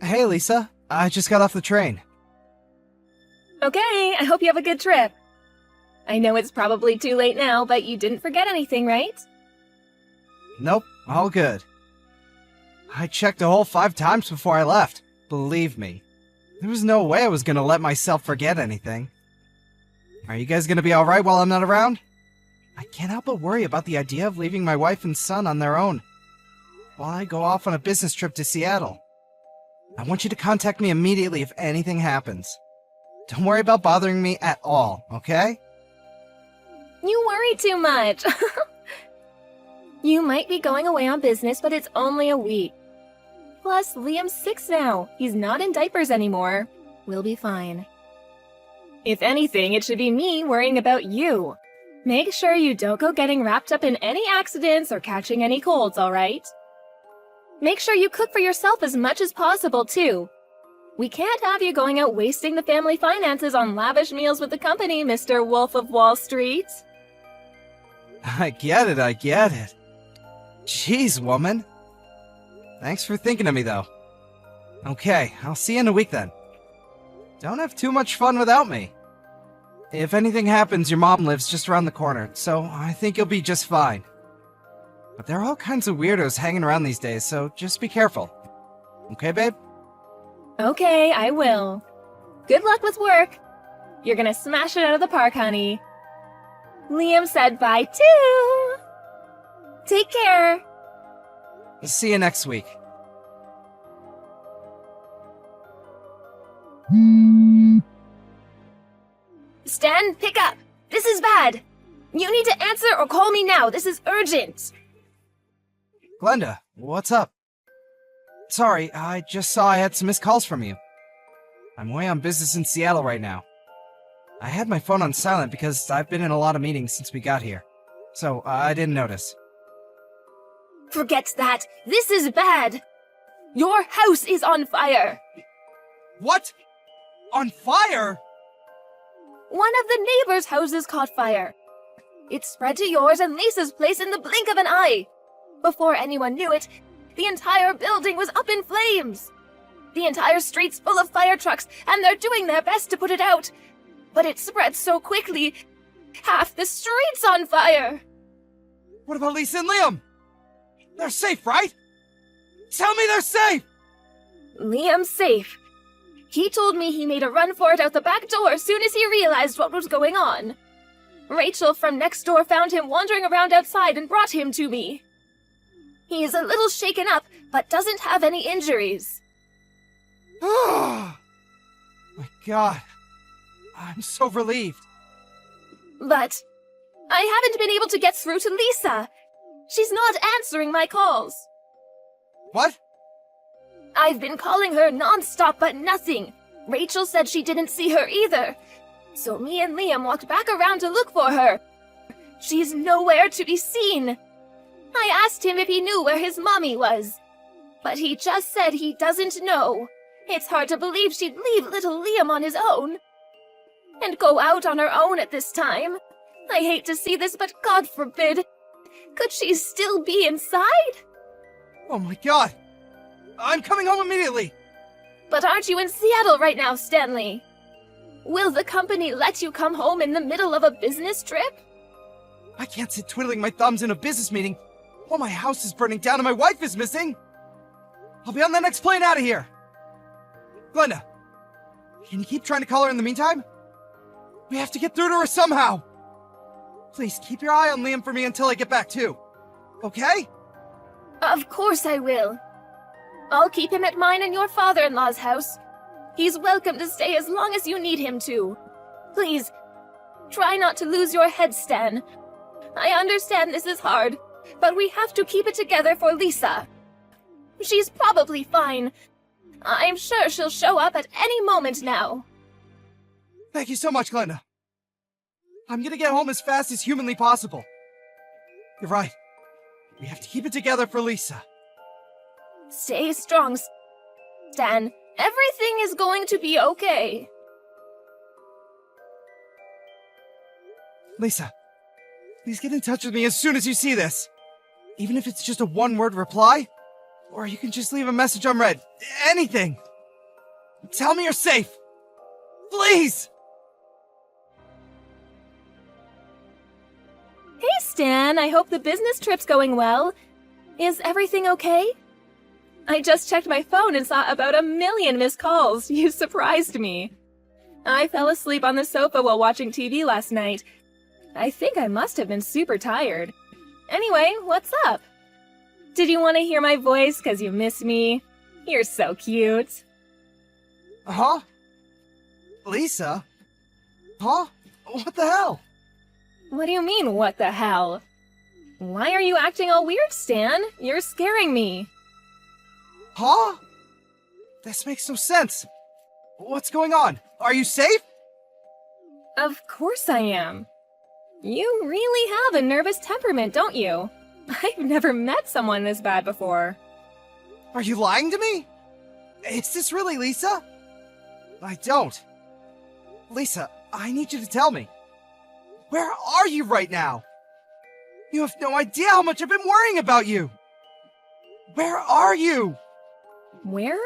Hey, Lisa. I just got off the train. Okay, I hope you have a good trip. I know it's probably too late now, but you didn't forget anything, right? Nope, all good. I checked the whole 5 times before I left. Believe me. There was no way I was gonna let myself forget anything. Are you guys gonna be alright while I'm not around? I can't help but worry about the idea of leaving my wife and son on their own while I go off on a business trip to Seattle. I want you to contact me immediately if anything happens. Don't worry about bothering me at all, okay? You worry too much. You might be going away on business, but it's only a week. Plus, Liam's 6 now. He's not in diapers anymore. We'll be fine. If anything, it should be me worrying about you. Make sure you don't go getting wrapped up in any accidents or catching any colds, alright? Make sure you cook for yourself as much as possible, too. We can't have you going out wasting the family finances on lavish meals with the company, Mr. Wolf of Wall Street. I get it. Jeez, woman. Thanks for thinking of me, though. Okay, I'll see you in a week then. Don't have too much fun without me. If anything happens, your mom lives just around the corner, so I think you'll be just fine. But there are all kinds of weirdos hanging around these days, so just be careful. Okay, babe? Okay, I will. Good luck with work. You're gonna smash it out of the park, honey. Liam said bye, too. Take care. See you next week. Stan, pick up. This is bad. You need to answer or call me now. This is urgent. Glenda, what's up? Sorry, I just saw I had some missed calls from you. I'm away on business in Seattle right now. I had my phone on silent because I've been in a lot of meetings since we got here, so I didn't notice. Forget that. This is bad. Your house is on fire. What? On fire? One of the neighbors' houses caught fire. It spread to yours and Lisa's place in the blink of an eye. Before anyone knew it, the entire building was up in flames. The entire street's full of fire trucks, and they're doing their best to put it out. But it spread so quickly, half the street's on fire. What about Lisa and Liam? They're safe, right? Tell me they're safe! Liam's safe. He told me he made a run for it out the back door as soon as he realized what was going on. Rachel from next door found him wandering around outside and brought him to me. He is a little shaken up, but doesn't have any injuries. Oh my god. I'm so relieved. But I haven't been able to get through to Lisa. She's not answering my calls. What? I've been calling her non-stop, but nothing. Rachel said she didn't see her either. So me and Liam walked back around to look for her. She's nowhere to be seen. I asked him if he knew where his mommy was. But he just said he doesn't know. It's hard to believe she'd leave little Liam on his own. And go out on her own at this time. I hate to see this, but God forbid. Could she still be inside? Oh my god. I'm coming home immediately. But aren't you in Seattle right now, Stanley? Will the company let you come home in the middle of a business trip? I can't sit twiddling my thumbs in a business meeting while my house is burning down and my wife is missing. I'll be on the next plane out of here. Glenda, can you keep trying to call her in the meantime? We have to get through to her somehow. Please keep your eye on Liam for me until I get back too. Okay? Of course I will. I'll keep him at mine and your father-in-law's house. He's welcome to stay as long as you need him to. Please, try not to lose your head, Stan. I understand this is hard, but we have to keep it together for Lisa. She's probably fine. I'm sure she'll show up at any moment now. Thank you so much, Glenda. I'm gonna get home as fast as humanly possible. You're right. We have to keep it together for Lisa. Stay strong, Stan. Everything is going to be okay. Lisa, please get in touch with me as soon as you see this. Even if it's just a one-word reply, or you can just leave a message unread. Anything. Tell me you're safe! Please! Hey, Stan, I hope the business trip's going well. Is everything okay? I just checked my phone and saw about 1 million missed calls. You surprised me. I fell asleep on the sofa while watching TV last night. I think I must have been super tired. Anyway, what's up? Did you want to hear my voice because you miss me? You're so cute. Huh? Lisa? Huh? What the hell? What do you mean, what the hell? Why are you acting all weird, Stan? You're scaring me. Huh? This makes no sense. What's going on? Are you safe? Of course I am. You really have a nervous temperament, don't you? I've never met someone this bad before. Are you lying to me? Is this really Lisa? I don't. Lisa, I need you to tell me. Where are you right now? You have no idea how much I've been worrying about you. Where are you? Where?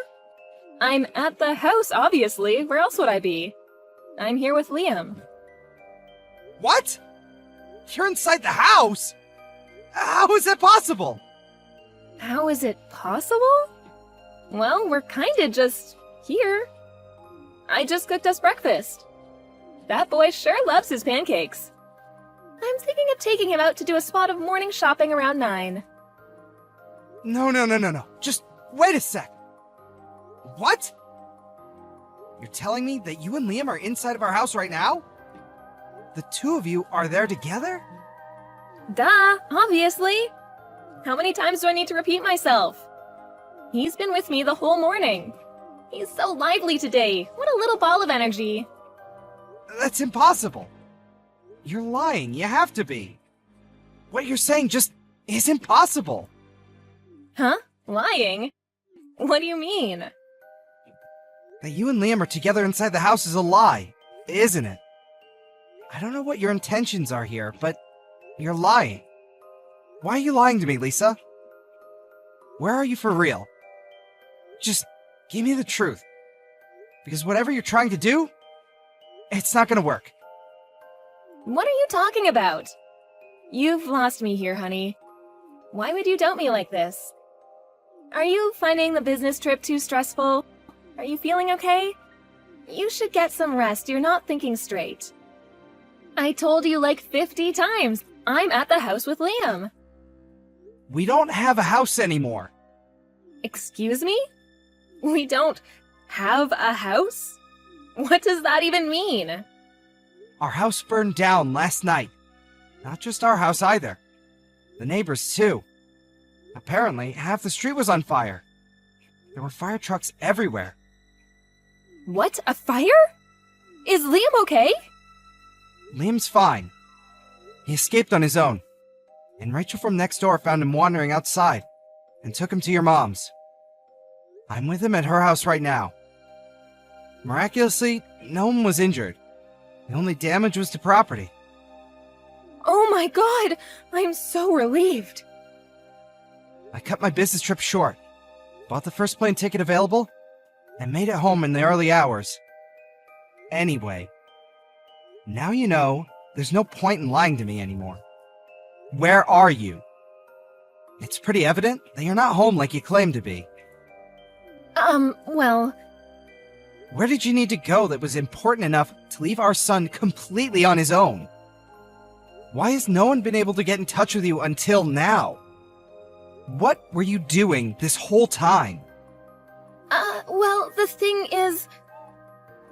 I'm at the house, obviously. Where else would I be? I'm here with Liam. What? You're inside the house? How is that possible? How is it possible? Well, we're kinda just here. I just cooked us breakfast. That boy sure loves his pancakes. I'm thinking of taking him out to do a spot of morning shopping around 9. No. Just wait a sec. What? You're telling me that you and Liam are inside of our house right now? The two of you are there together? Duh, obviously. How many times do I need to repeat myself? He's been with me the whole morning. He's so lively today. What a little ball of energy. That's impossible. You're lying. You have to be. What you're saying just isn't possible. Huh? Lying? What do you mean? That you and Liam are together inside the house is a lie, isn't it? I don't know what your intentions are here, but you're lying. Why are you lying to me, Lisa? Where are you for real? Just give me the truth. Because whatever you're trying to do, it's not gonna work. What are you talking about? You've lost me here, honey. Why would you doubt me like this? Are you finding the business trip too stressful? Are you feeling okay? You should get some rest. You're not thinking straight. I told you like 50 times. I'm at the house with Liam. We don't have a house anymore. Excuse me? We don't have a house? What does that even mean? Our house burned down last night. Not just our house either. The neighbors too. Apparently, half the street was on fire. There were fire trucks everywhere. What? A fire? Is Liam okay? Liam's fine. He escaped on his own. And Rachel from next door found him wandering outside and took him to your mom's. I'm with him at her house right now. Miraculously, no one was injured. The only damage was to property. Oh my god! I'm so relieved. I cut my business trip short, bought the first plane ticket available, and made it home in the early hours. Anyway, now you know there's no point in lying to me anymore. Where are you? It's pretty evident that you're not home like you claim to be. Well... Where did you need to go that was important enough to leave our son completely on his own? Why has no one been able to get in touch with you until now? What were you doing this whole time? Well, the thing is...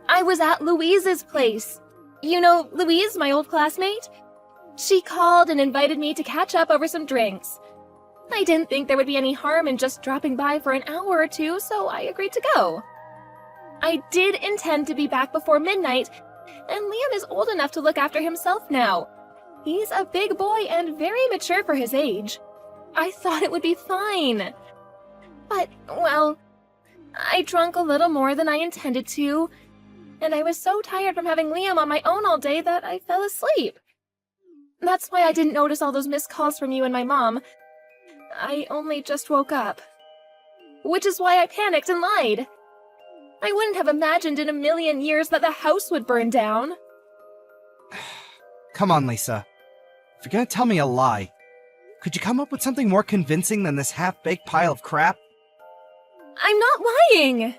I was at Louise's place. You know Louise, my old classmate? She called and invited me to catch up over some drinks. I didn't think there would be any harm in just dropping by for an hour or two, so I agreed to go. I did intend to be back before midnight, and Liam is old enough to look after himself now. He's a big boy and very mature for his age. I thought it would be fine. But, well, I drank a little more than I intended to, and I was so tired from having Liam on my own all day that I fell asleep. That's why I didn't notice all those missed calls from you and my mom. I only just woke up. Which is why I panicked and lied. I wouldn't have imagined in a million years that the house would burn down. Come on, Lisa. If you're gonna tell me a lie, could you come up with something more convincing than this half-baked pile of crap? I'm not lying!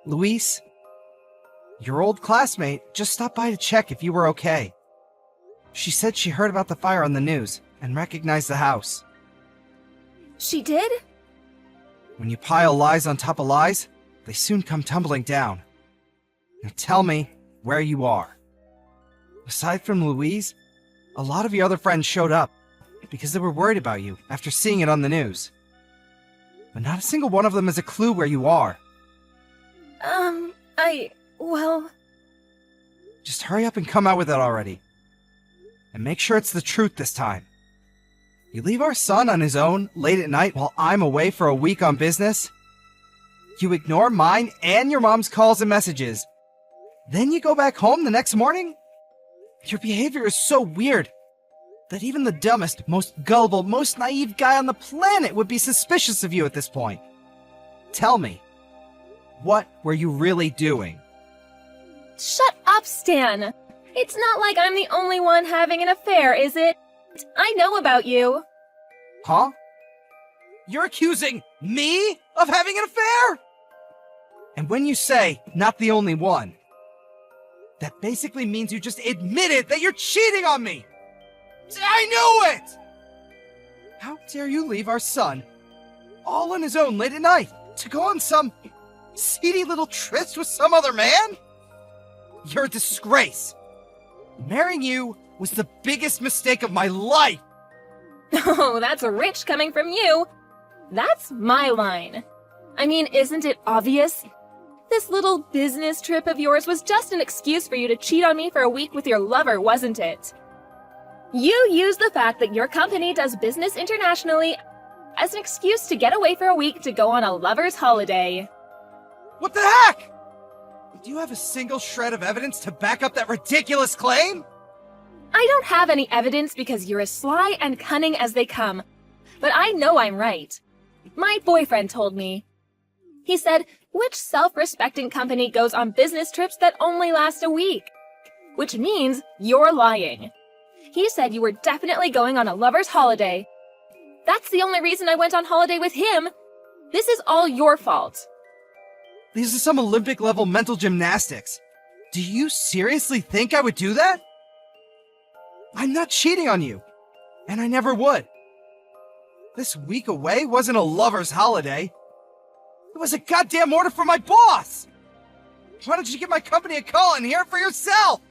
Luis, your old classmate just stopped by to check if you were okay. She said she heard about the fire on the news and recognized the house. She did? When you pile lies on top of lies, they soon come tumbling down. Now tell me where you are. Aside from Louise, a lot of your other friends showed up because they were worried about you after seeing it on the news. But not a single one of them has a clue where you are. Well... Just hurry up and come out with it already. And make sure it's the truth this time. You leave our son on his own late at night while I'm away for a week on business. You ignore mine and your mom's calls and messages. Then you go back home the next morning? Your behavior is so weird that even the dumbest, most gullible, most naive guy on the planet would be suspicious of you at this point. Tell me, what were you really doing? Shut up, Stan! It's not like I'm the only one having an affair, is it? I know about you. Huh? You're accusing me of having an affair? And when you say, not the only one, that basically means you just admitted that you're cheating on me! I knew it! How dare you leave our son all on his own late at night to go on some seedy little tryst with some other man? You're a disgrace. Marrying you was the biggest mistake of my life. Oh, that's rich coming from you. That's my line. I mean, isn't it obvious? This little business trip of yours was just an excuse for you to cheat on me for a week with your lover, wasn't it? You used the fact that your company does business internationally as an excuse to get away for a week to go on a lover's holiday. What the heck? Do you have a single shred of evidence to back up that ridiculous claim? I don't have any evidence because you're as sly and cunning as they come. But I know I'm right. My boyfriend told me. He said, which self-respecting company goes on business trips that only last a week? Which means you're lying. He said you were definitely going on a lover's holiday. That's the only reason I went on holiday with him. This is all your fault. These are some Olympic-level mental gymnastics. Do you seriously think I would do that? I'm not cheating on you, and I never would. This week away wasn't a lover's holiday. It was a goddamn order from my boss! Why don't you give my company a call and hear it for yourself?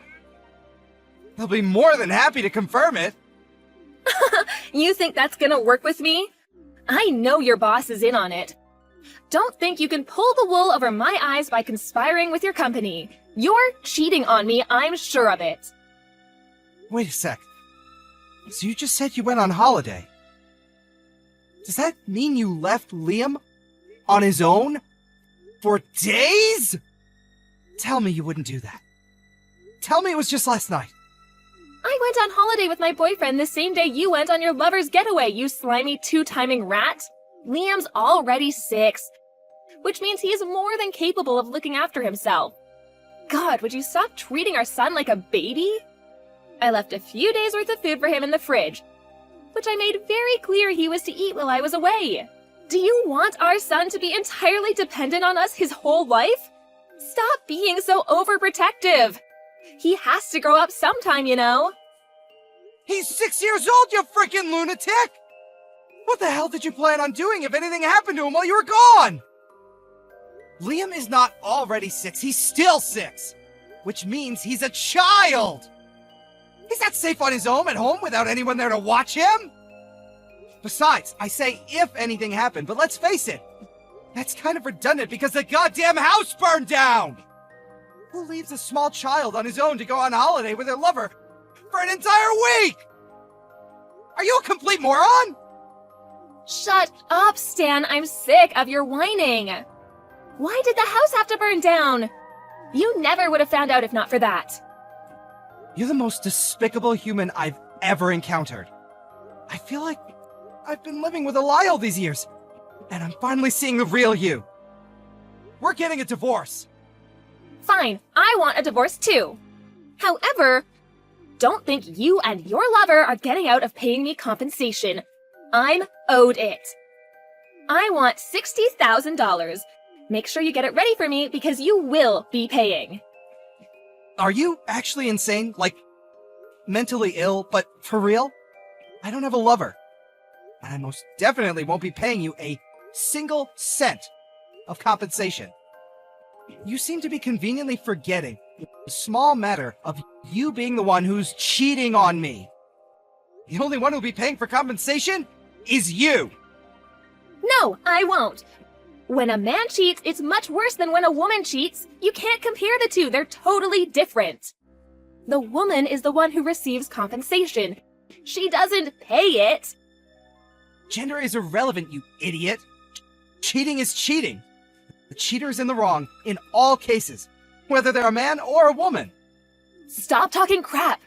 They'll be more than happy to confirm it. You think that's gonna work with me? I know your boss is in on it. Don't think you can pull the wool over my eyes by conspiring with your company. You're cheating on me, I'm sure of it. Wait a sec. So you just said you went on holiday. Does that mean you left Liam on his own? For days? Tell me you wouldn't do that. Tell me it was just last night. I went on holiday with my boyfriend the same day you went on your lover's getaway, you slimy two-timing rat. Liam's already 6, which means he is more than capable of looking after himself. God, would you stop treating our son like a baby? I left a few days' worth of food for him in the fridge, which I made very clear he was to eat while I was away. Do you want our son to be entirely dependent on us his whole life? Stop being so overprotective. He has to grow up sometime, you know. He's 6 years old, you freaking lunatic! What the hell did you plan on doing if anything happened to him while you were gone? Liam is not already 6, he's still 6. Which means he's a child! He's not safe on his own at home without anyone there to watch him! Besides, I say if anything happened, but let's face it, that's kind of redundant because the goddamn house burned down! Who leaves a small child on his own to go on holiday with her lover for an entire week? Are you a complete moron? Shut up, Stan. I'm sick of your whining. Why did the house have to burn down? You never would have found out if not for that. You're the most despicable human I've ever encountered. I feel like I've been living with a lie all these years, and I'm finally seeing the real you. we're getting a divorce. Fine, I want a divorce too. However, don't think you and your lover are getting out of paying me compensation. I'm owed it. I want $60,000. Make sure you get it ready for me because you will be paying. Are you actually insane? Like, mentally ill, but for real? I don't have a lover. And I most definitely won't be paying you a single cent of compensation. You seem to be conveniently forgetting the small matter of you being the one who's cheating on me. The only one who'll be paying for compensation is you. No, I won't. When a man cheats, it's much worse than when a woman cheats. You can't compare the two. They're totally different. The woman is the one who receives compensation. She doesn't pay it. Gender is irrelevant, you idiot. Cheating is cheating. The cheater is in the wrong in all cases, whether they're a man or a woman. Stop talking crap.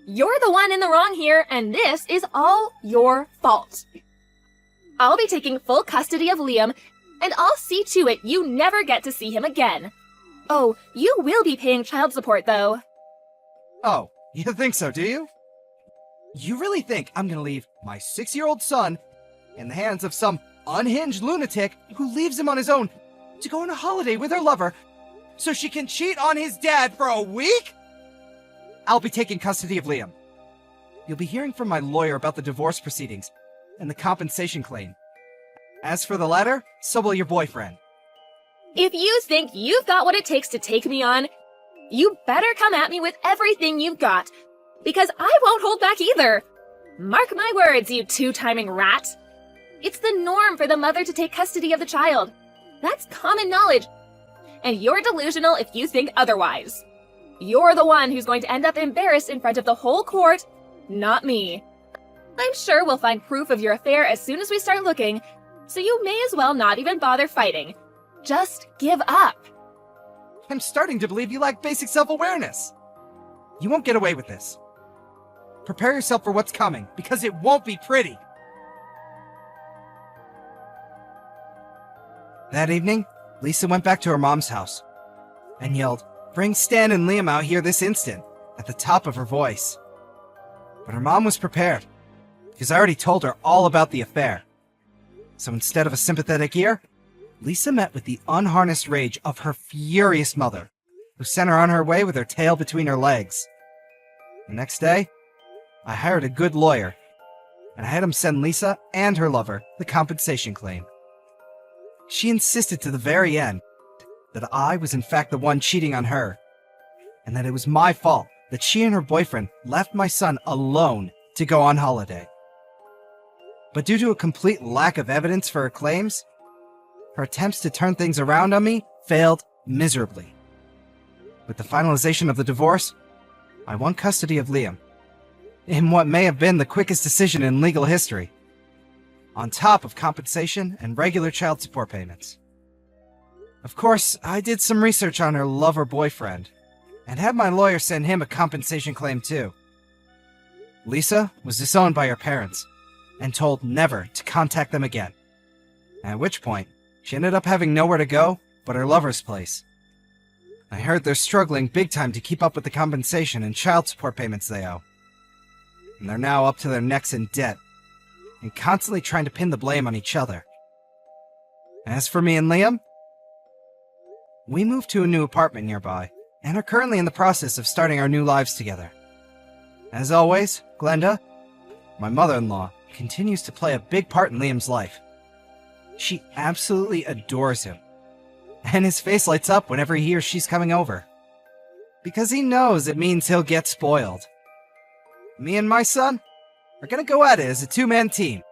You're the one in the wrong here, and this is all your fault. I'll be taking full custody of Liam, and I'll see to it you never get to see him again. Oh, you will be paying child support, though. Oh, you think so, do you? You really think I'm gonna leave my 6-year-old son in the hands of some unhinged lunatic who leaves him on his own to go on a holiday with her lover so she can cheat on his dad for a week? I'll be taking custody of Liam. You'll be hearing from my lawyer about the divorce proceedings and the compensation claim. As for the latter, so will your boyfriend. If you think you've got what it takes to take me on, you better come at me with everything you've got, because I won't hold back either. Mark my words, you two-timing rat. It's the norm for the mother to take custody of the child. That's common knowledge. And you're delusional if you think otherwise. You're the one who's going to end up embarrassed in front of the whole court, not me. I'm sure we'll find proof of your affair as soon as we start looking, so you may as well not even bother fighting. Just give up. I'm starting to believe you lack basic self-awareness. You won't get away with this. Prepare yourself for what's coming, because it won't be pretty. That evening, Lisa went back to her mom's house and yelled, "Bring Stan and Liam out here this instant," at the top of her voice. But her mom was prepared, because I already told her all about the affair. So instead of a sympathetic ear, Lisa met with the unharnessed rage of her furious mother, who sent her on her way with her tail between her legs. The next day, I hired a good lawyer, and I had him send Lisa and her lover the compensation claim. She insisted to the very end that I was in fact the one cheating on her, and that it was my fault that she and her boyfriend left my son alone to go on holiday. But due to a complete lack of evidence for her claims, her attempts to turn things around on me failed miserably. With the finalization of the divorce, I won custody of Liam, in what may have been the quickest decision in legal history, on top of compensation and regular child support payments. Of course, I did some research on her lover boyfriend, and had my lawyer send him a compensation claim too. Lisa was disowned by her parents, and told never to contact them again, at which point she ended up having nowhere to go but her lover's place. I heard they're struggling big time to keep up with the compensation and child support payments they owe, and they're now up to their necks in debt, and constantly trying to pin the blame on each other. As for me and Liam, we moved to a new apartment nearby, and are currently in the process of starting our new lives together. As always, Glenda, my mother-in-law, continues to play a big part in Liam's life. She absolutely adores him, and his face lights up whenever he hears she's coming over, because he knows it means he'll get spoiled. Me and my son are gonna go at it as a two-man team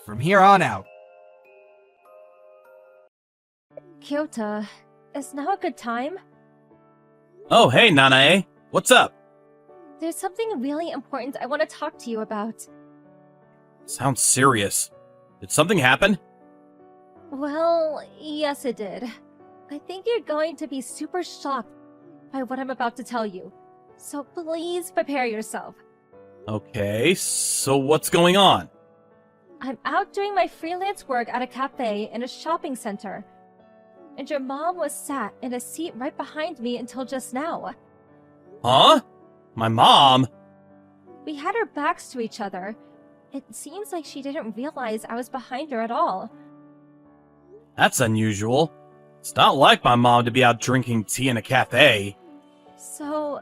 from here on out. Kyota, is now a good time? Oh, hey, Nanae. What's up? There's something really important I want to talk to you about. Sounds serious. Did something happen? Well, yes it did. I think you're going to be super shocked by what I'm about to tell you. So please prepare yourself. Okay, so what's going on? I'm out doing my freelance work at a cafe in a shopping center. and your mom was sat in a seat right behind me until just now. Huh? My mom? We had our backs to each other. It seems like she didn't realize I was behind her at all. That's unusual. It's not like my mom to be out drinking tea in a cafe. So,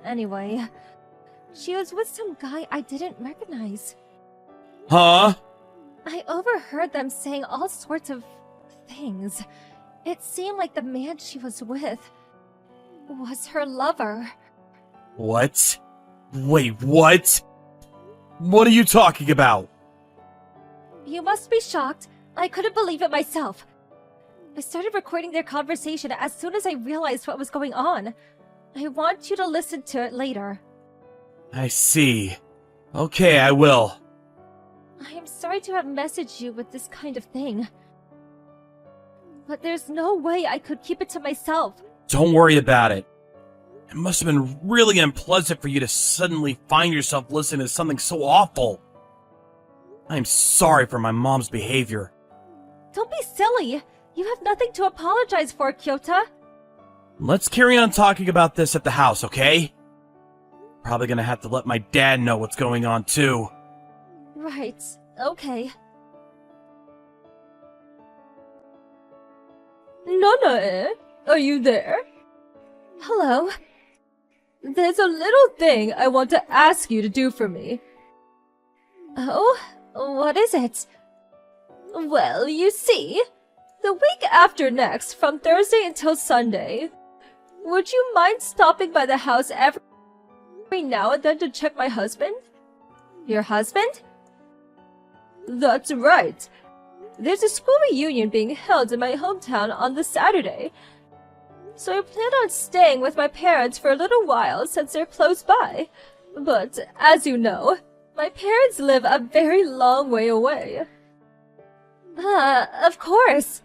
anyway, she was with some guy I didn't recognize. Huh? I overheard them saying all sorts of things. It seemed like the man she was with was her lover. What? Wait, what? What are you talking about? You must be shocked. I couldn't believe it myself. I started recording their conversation as soon as I realized what was going on. I want you to listen to it later. I see. Okay, I will. I am sorry to have messaged you with this kind of thing. But there's no way I could keep it to myself. Don't worry about it. It must have been really unpleasant for you to suddenly find yourself listening to something so awful. I'm sorry for my mom's behavior. Don't be silly. You have nothing to apologize for, Kyota. Let's carry on talking about this at the house, okay? Probably gonna have to let my dad know what's going on, too. Right. Okay. Nanae, are you there? Hello? There's a little thing I want to ask you to do for me. Oh? What is it? Well, you see, the week after next, from Thursday until Sunday, would you mind stopping by the house every now and then to check my husband? Your husband? That's right. There's a school reunion being held in my hometown on the Saturday, so I plan on staying with my parents for a little while since they're close by. But, as you know, my parents live a very long way away. Of course.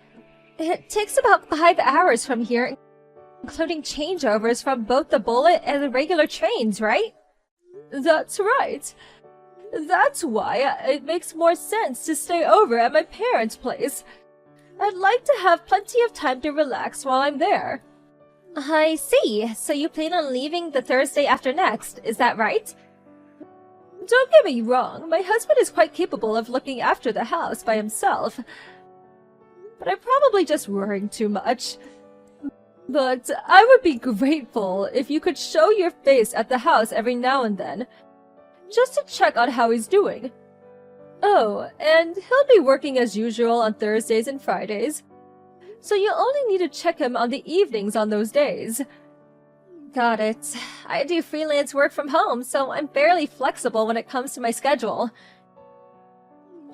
It takes about 5 hours from here, including changeovers from both the bullet and the regular trains, right? That's right. That's why it makes more sense to stay over at my parents' place. I'd like to have plenty of time to relax while I'm there. I see. So you plan on leaving the Thursday after next, is that right? Don't get me wrong, my husband is quite capable of looking after the house by himself. But I'm probably just worrying too much. But I would be grateful if you could show your face at the house every now and then, just to check on how he's doing. Oh, and he'll be working as usual on Thursdays and Fridays, so you only need to check him on the evenings on those days. Got it. I do freelance work from home, so I'm fairly flexible when it comes to my schedule.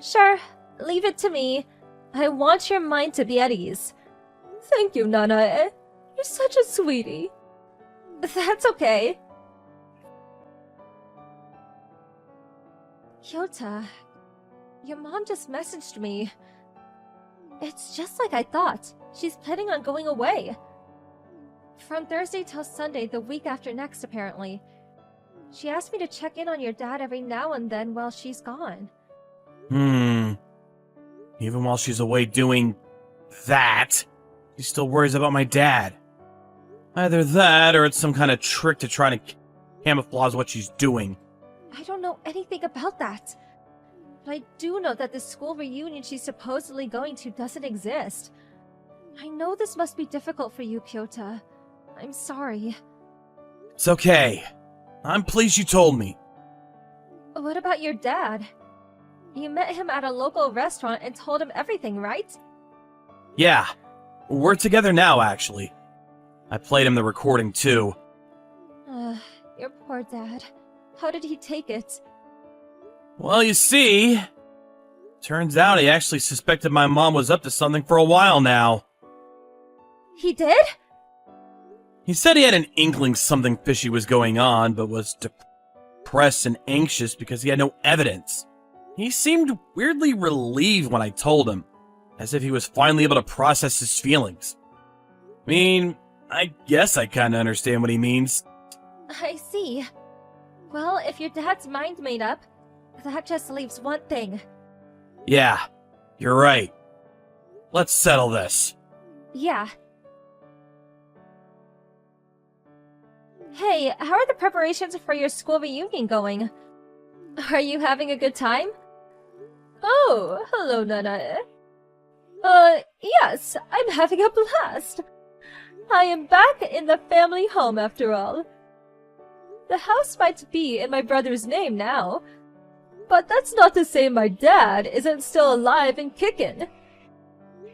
Sure, leave it to me. I want your mind to be at ease. Thank you, Nanae. You're such a sweetie. That's okay. Kyota, your mom just messaged me. It's just like I thought. She's planning on going away. From Thursday till Sunday, the week after next, apparently. She asked me to check in on your dad every now and then while she's gone. Even while she's away doing that, she still worries about my dad. Either that, or it's some kind of trick to try to camouflage what she's doing. I don't know anything about that. But I do know that the school reunion she's supposedly going to doesn't exist. I know this must be difficult for you, Kyota. I'm sorry. It's okay. I'm pleased you told me. What about your dad? You met him at a local restaurant and told him everything, right? Yeah. We're together now, actually. I played him the recording, too. Your poor dad. How did he take it? Well, you see, turns out he actually suspected my mom was up to something for a while now. He did? He said he had an inkling something fishy was going on, but was depressed and anxious because he had no evidence. He seemed weirdly relieved when I told him, as if he was finally able to process his feelings. I mean, I guess I kinda understand what he means. I see. Well, if your dad's mind made up, that just leaves one thing. Yeah, you're right. Let's settle this. Yeah. Hey, how are the preparations for your school reunion going? Are you having a good time? Oh, hello, Nana. Yes, I'm having a blast. I am back in the family home after all. The house might be in my brother's name now, but that's not to say my dad isn't still alive and kicking.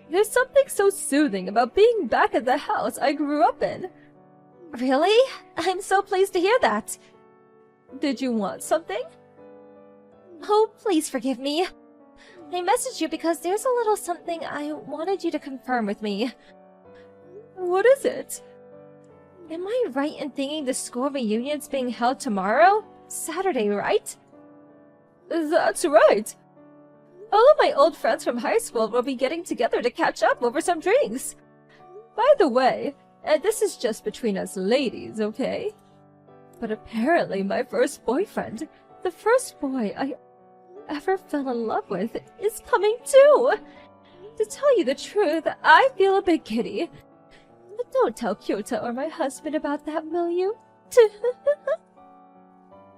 There's something so soothing about being back at the house I grew up in. Really? I'm so pleased to hear that. Did you want something? Oh, please forgive me. I messaged you because there's a little something I wanted you to confirm with me. What is it? Am I right in thinking the school reunion's being held tomorrow? Saturday, right? That's right. All of my old friends from high school will be getting together to catch up over some drinks. By the way, this is just between us ladies, okay? But apparently my first boyfriend, the first boy I ever fell in love with, is coming too. To tell you the truth, I feel a bit giddy. But don't tell Kyota or my husband about that, will you?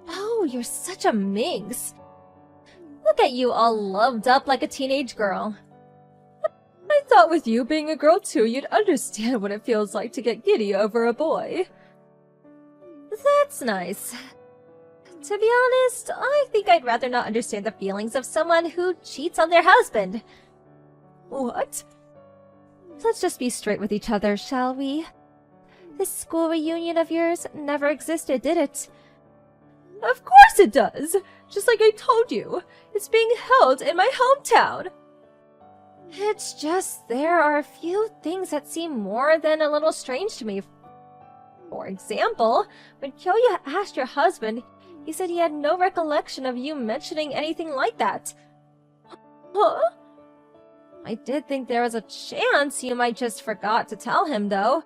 Oh, you're such a minx. Look at you all loved up like a teenage girl. I thought with you being a girl too, you'd understand what it feels like to get giddy over a boy. That's nice. To be honest, I think I'd rather not understand the feelings of someone who cheats on their husband. What? Let's just be straight with each other, shall we? This school reunion of yours never existed, did it? Of course it does! Just like I told you, it's being held in my hometown. It's just there are a few things that seem more than a little strange to me. For example, when Kyoya asked your husband, he said he had no recollection of you mentioning anything like that. Huh? I did think there was a chance you might just forgot to tell him, though.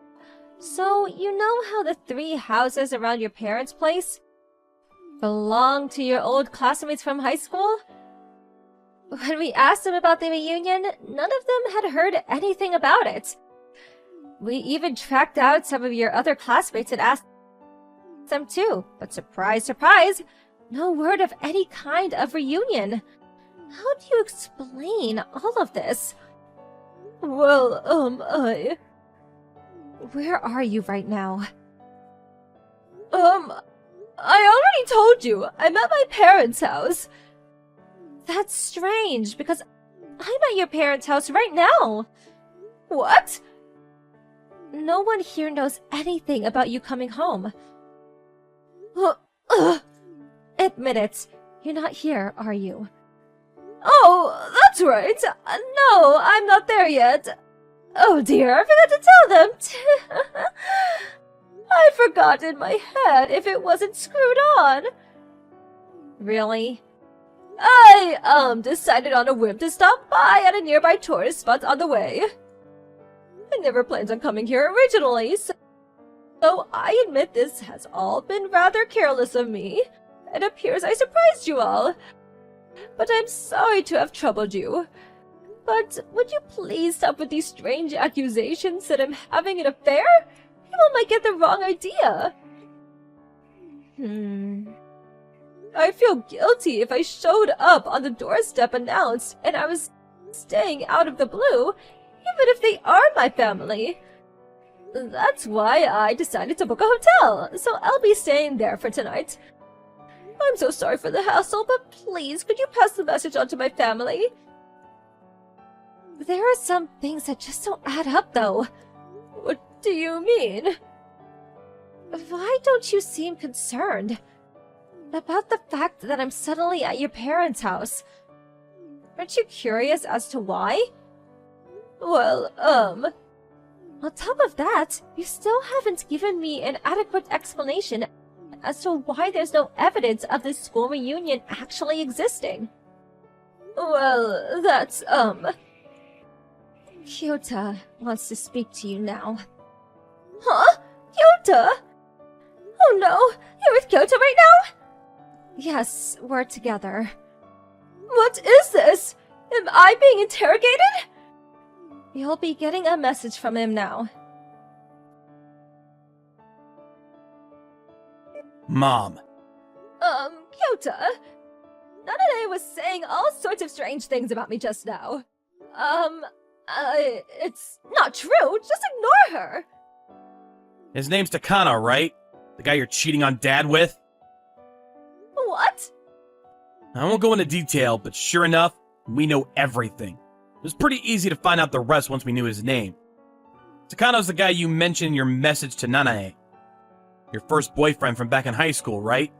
So, you know how the 3 houses around your parents' place belong to your old classmates from high school? When we asked them about the reunion, none of them had heard anything about it. We even tracked out some of your other classmates and asked them too, but surprise, surprise, no word of any kind of reunion. How do you explain all of this? Well, Where are you right now? I already told you, I'm at my parents' house. That's strange, because I'm at your parents' house right now. What? No one here knows anything about you coming home. Admit it, you're not here, are you? Oh, that's right. No, I'm not there yet. Oh dear, I forgot to tell them. I forgot in my head if it wasn't screwed on. Really? I, decided on a whim to stop by at a nearby tourist spot on the way. I never planned on coming here originally, so I admit this has all been rather careless of me. It appears I surprised you all. But I'm sorry to have troubled you. But would you please stop with these strange accusations that I'm having an affair? People might get the wrong idea. I feel guilty if I showed up on the doorstep announced and I was staying out of the blue, even if they are my family. That's why I decided to book a hotel, so I'll be staying there for tonight. I'm so sorry for the hassle, but please, could you pass the message on to my family? There are some things that just don't add up, though. What do you mean? Why don't you seem concerned about the fact that I'm suddenly at your parents' house? Aren't you curious as to why? Well, on top of that, you still haven't given me an adequate explanation as to why there's no evidence of this school reunion actually existing. Well, that's, Kyota wants to speak to you now. Huh? Kyota? Oh no, you're with Kyota right now? Yes, we're together. What is this? Am I being interrogated? You'll be getting a message from him now. Mom. Kyota, Nanane was saying all sorts of strange things about me just now. It's not true. Just ignore her. His name's Takano, right? The guy you're cheating on Dad with? What? I won't go into detail, but sure enough, we know everything. It was pretty easy to find out the rest once we knew his name. Takano's the guy you mentioned in your message to Nanae. Your first boyfriend from back in high school, right?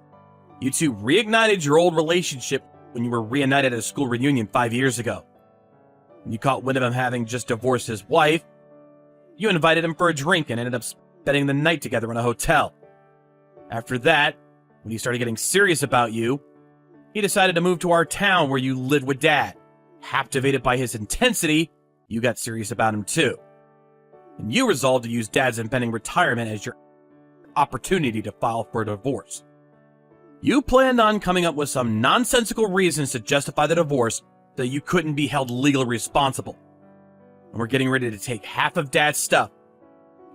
You two reignited your old relationship when you were reunited at a school reunion 5 years ago. When you caught wind of him having just divorced his wife, you invited him for a drink and ended up spending the night together in a hotel. After that, when he started getting serious about you, he decided to move to our town where you lived with Dad. Captivated by his intensity, you got serious about him too. And you resolved to use Dad's impending retirement as your opportunity to file for a divorce. You planned on coming up with some nonsensical reasons to justify the divorce so that you couldn't be held legally responsible. And we're getting ready to take half of Dad's stuff,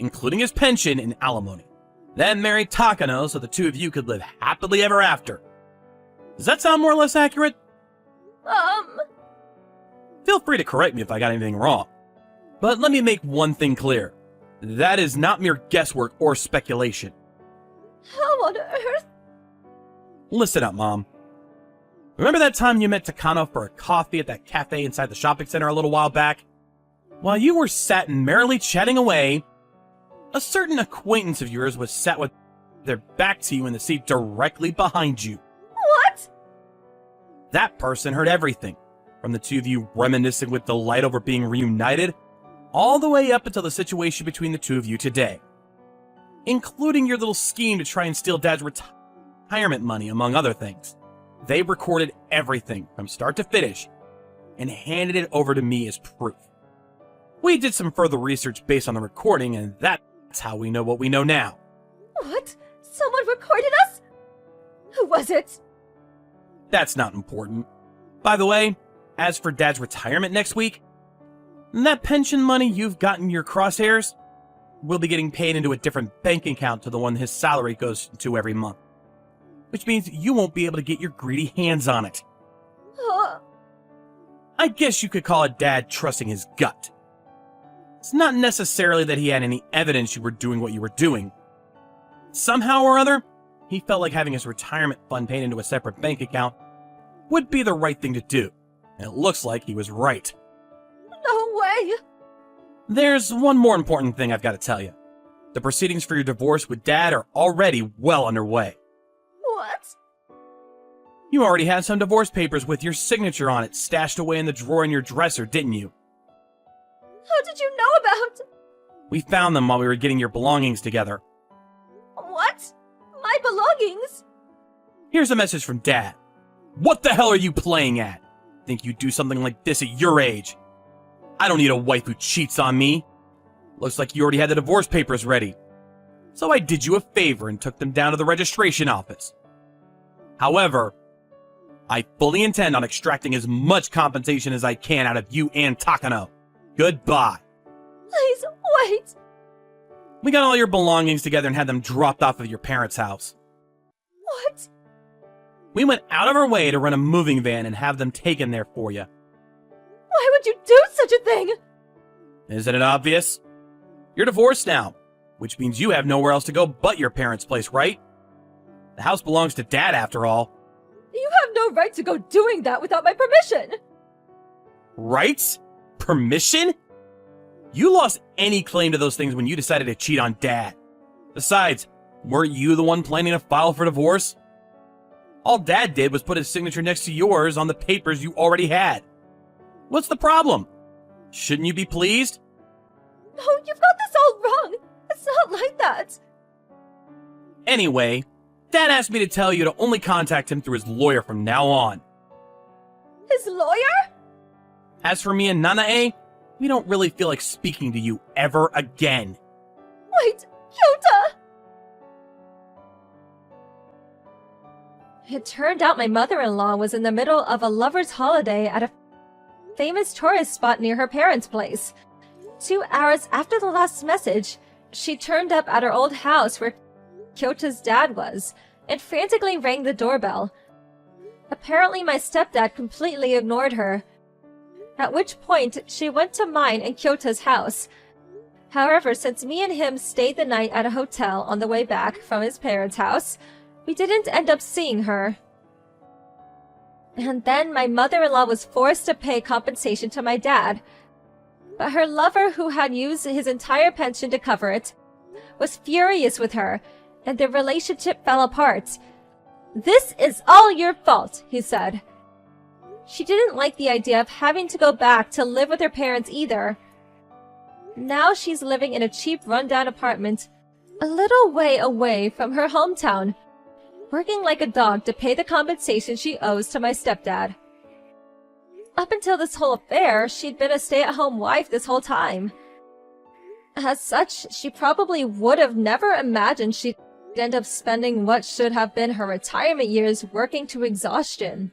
including his pension and alimony. Then marry Takano so the two of you could live happily ever after. Does that sound more or less accurate? Feel free to correct me if I got anything wrong. But let me make one thing clear. That is not mere guesswork or speculation. How on earth? Listen up, Mom. Remember that time you met Takano for a coffee at that cafe inside the shopping center a little while back? While you were sat and merrily chatting away, a certain acquaintance of yours was sat with their back to you in the seat directly behind you. What? That person heard everything, from the two of you reminiscing with delight over being reunited, all the way up until the situation between the two of you today. Including your little scheme to try and steal Dad's retirement money, among other things. They recorded everything from start to finish and handed it over to me as proof. We did some further research based on the recording, and that's how we know what we know now. What? Someone recorded us? Who was it? That's not important. By the way, as for Dad's retirement next week, that pension money you've got in your crosshairs will be getting paid into a different bank account to the one his salary goes to every month. Which means you won't be able to get your greedy hands on it. I guess you could call it Dad trusting his gut. It's not necessarily that he had any evidence you were doing what you were doing. Somehow or other, he felt like having his retirement fund paid into a separate bank account would be the right thing to do, and it looks like he was right. No way! There's one more important thing I've got to tell you. The proceedings for your divorce with Dad are already well underway. What? You already had some divorce papers with your signature on it stashed away in the drawer in your dresser, didn't you? How did you know about... We found them while we were getting your belongings together. What? My belongings? Here's a message from Dad. What the hell are you playing at? Think you'd do something like this at your age? I don't need a wife who cheats on me. Looks like you already had the divorce papers ready. So I did you a favor and took them down to the registration office. However, I fully intend on extracting as much compensation as I can out of you and Takano. Goodbye. Please, wait! We got all your belongings together and had them dropped off at your parents' house. What? We went out of our way to rent a moving van and have them taken there for you. Why would you do such a thing? Isn't it obvious? You're divorced now, which means you have nowhere else to go but your parents' place, right? The house belongs to Dad, after all. You have no right to go doing that without my permission! Rights? Permission? You lost any claim to those things when you decided to cheat on Dad. Besides, weren't you the one planning to file for divorce? All Dad did was put his signature next to yours on the papers you already had. What's the problem? Shouldn't you be pleased? No, you've got this all wrong! It's not like that! Anyway, Dad asked me to tell you to only contact him through his lawyer from now on. His lawyer? As for me and Nanae, we don't really feel like speaking to you ever again. Wait, Kyota! It turned out my mother-in-law was in the middle of a lover's holiday at a famous tourist spot near her parents' place. 2 hours after the last message, she turned up at her old house where Kyota's dad was and frantically rang the doorbell. Apparently my stepdad completely ignored her, at which point she went to mine and Kyota's house. However, since me and him stayed the night at a hotel on the way back from his parents' house, we didn't end up seeing her. And then my mother-in-law was forced to pay compensation to my dad. But her lover, who had used his entire pension to cover it, was furious with her, and their relationship fell apart. "This is all your fault," he said. She didn't like the idea of having to go back to live with her parents either. Now she's living in a cheap rundown apartment a little way away from her hometown, working like a dog to pay the compensation she owes to my stepdad. Up until this whole affair, she'd been a stay-at-home wife this whole time. As such, she probably would have never imagined she'd end up spending what should have been her retirement years working to exhaustion.